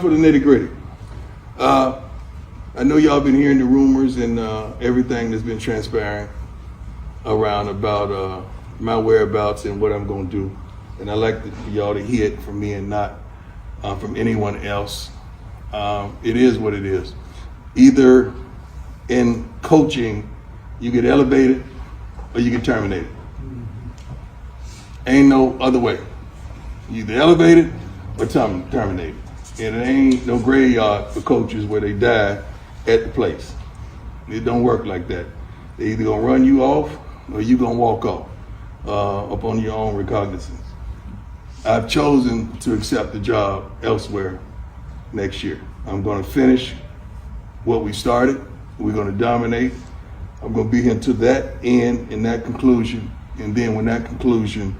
for the nitty gritty. I know y'all been hearing the rumors and everything that's been transpiring around about my whereabouts and what I'm gonna do. And I like for y'all to hear it from me and not from anyone else. It is what it is. Either in coaching, you get elevated or you get terminated. Ain't no other way. You either elevated or terminated. And it ain't no graveyard for coaches where they die at the place. It don't work like that. They either gonna run you off or you gonna walk off upon your own recognizance. I've chosen to accept the job elsewhere next year. I'm gonna finish what we started. We're gonna dominate. I'm gonna be here to that end and that conclusion. And then when that conclusion,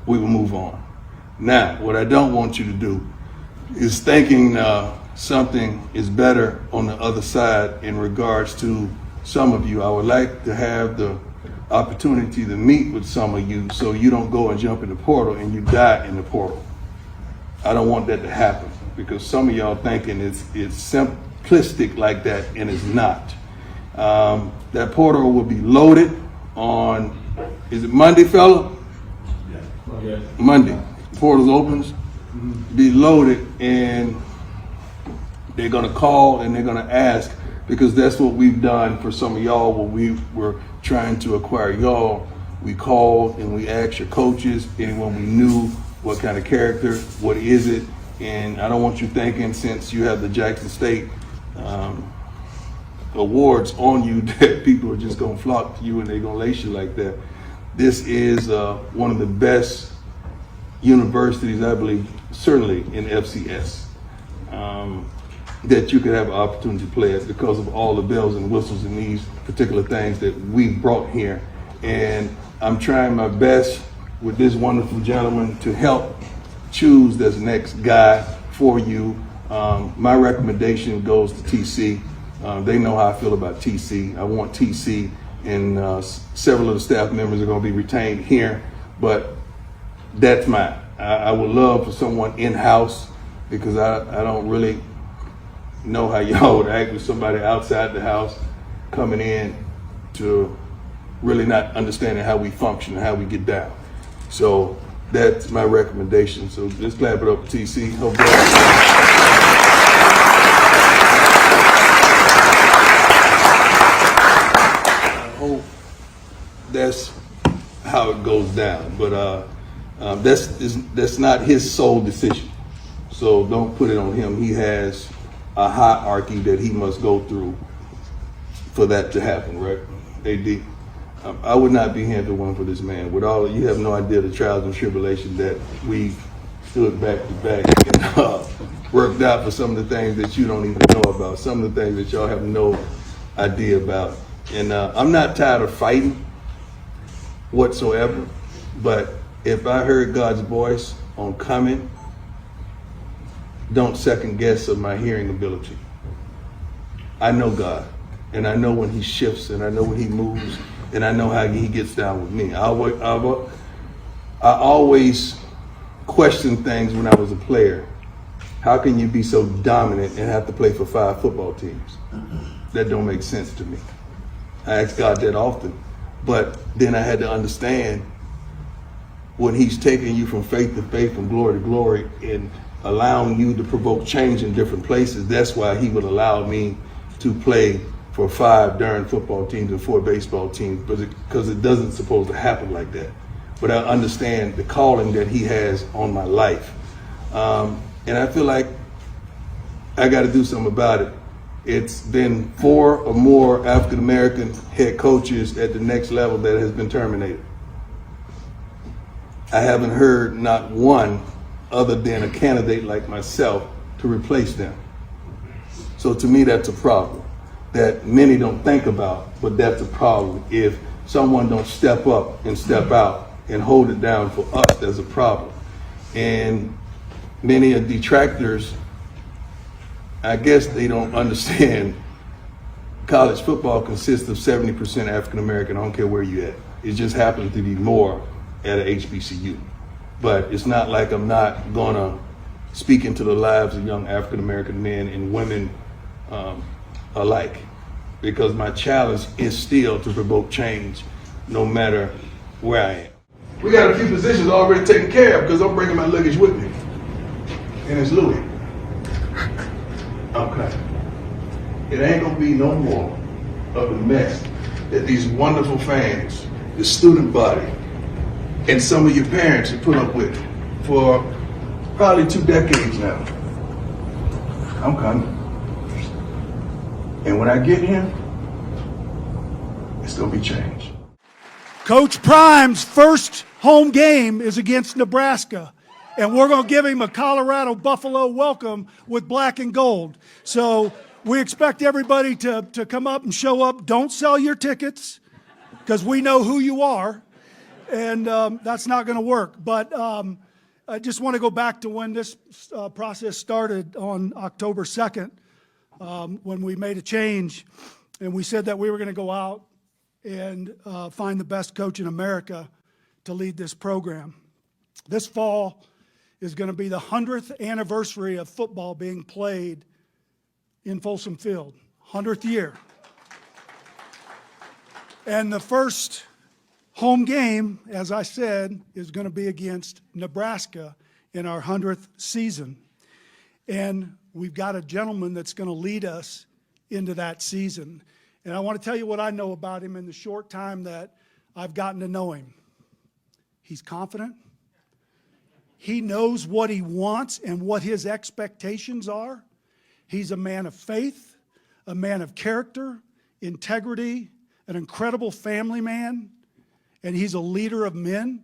we will move on. Now, what I don't want you to do is thinking something is better on the other side in regards to some of you. I would like to have the opportunity to meet with some of you so you don't go and jump in the portal and you die in the portal. I don't want that to happen because some of y'all thinking it's simplistic like that, and it's not. That portal will be loaded on, is it Monday, fella? Yeah. Monday. Portals opens, be loaded, and they're gonna call and they're gonna ask, because that's what we've done for some of y'all when we were trying to acquire y'all. We called and we asked your coaches, and when we knew what kind of character, what is it, and I don't want you thinking since you have the Jackson State awards on you that people are just gonna flock to you and they're gonna lace you like that. This is one of the best universities, I believe, certainly in FCS, that you could have an opportunity to play at because of all the bells and whistles and these particular things that we've brought here. And I'm trying my best with this wonderful gentleman to help choose this next guy for you. My recommendation goes to TC. They know how I feel about TC. I want TC, and several of the staff members are going to be retained here, but that's mine. I would love for someone in-house because I don't really know how y'all would act with somebody outside the house coming in to really not understanding how we function and how we get down. So that's my recommendation. So let's clap it up for TC. Hope I hope that's how it goes down. But that's not his sole decision. So don't put it on him. He has a hierarchy that he must go through for that to happen, right? AD, I would not be here if it weren't for this man. With all, you have no idea the trials and tribulations that we stood back to back and worked out for some of the things that you don't even know about, some of the things that y'all have no idea about. And I'm not tired of fighting whatsoever, but if I heard God's voice on coming, don't second guess of my hearing ability. I know God, and I know when he shifts, and I know when he moves, and I know how he gets down with me. I always questioned things when I was a player. How can you be so dominant and have to play for 5 football teams? That don't make sense to me. I ask God that often, but then I had to understand when he's taking you from faith to faith, from glory to glory, and allowing you to provoke change in different places. That's why he would allow me to play for 5 darn football teams and 4 baseball teams, because it doesn't supposed to happen like that. But I understand the calling that he has on my life. And I feel like I got to do something about it. It's been 4 or more African-American head coaches at the next level that has been terminated. I haven't heard not one other than a candidate like myself to replace them. So to me, that's a problem that many don't think about, but that's a problem. If someone don't step up and step out and hold it down for us, there's a problem. And many of detractors, I guess they don't understand college football consists of 70% African-American. I don't care where you at. It just happens to be more at a HBCU. But it's not like I'm not gonna speaking to the lives of young African American men and women alike, because my challenge is still to provoke change no matter where I am. We got a few positions already taken care of because I'm bringing my luggage with me, and it's Louis. Okay. It ain't gonna be no more of the mess that these wonderful fans, the student body, and some of your parents have put up with for probably 2 decades now. I'm coming. And when I get here, it's gonna be change. Coach Prime's first home game is against Nebraska, and we're going to give him a Colorado Buffalo welcome with black and gold. So we expect everybody to come up and show up. Don't sell your tickets, because we know who you are, and that's not going to work. But I just want to go back to when this process started on October 2nd, when we made a change, and we said that we were going to go out and find the best coach in America to lead this program. This fall is going to be the 100th anniversary of football being played in Folsom Field, 100th year. And the first home game, as I said, is going to be against Nebraska in our 100th season. And we've got a gentleman that's going to lead us into that season. And I want to tell you what I know about him in the short time that I've gotten to know him. He's confident. He knows what he wants and what his expectations are. He's a man of faith, a man of character, integrity, an incredible family man, and he's a leader of men.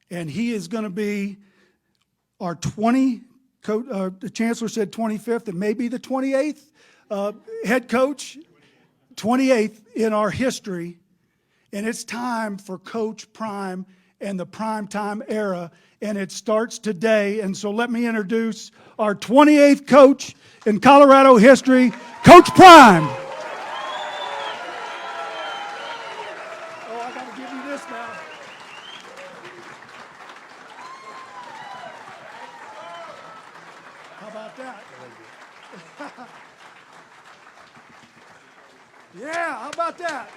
And he is going to be our the chancellor said 25th and maybe the 28th head coach, 28th in our history. And it's time for Coach Prime and the primetime era, and it starts today. And so let me introduce our 28th coach in Colorado history, Coach Prime. Oh, I got to give you this now. How about that? Yeah, how about that?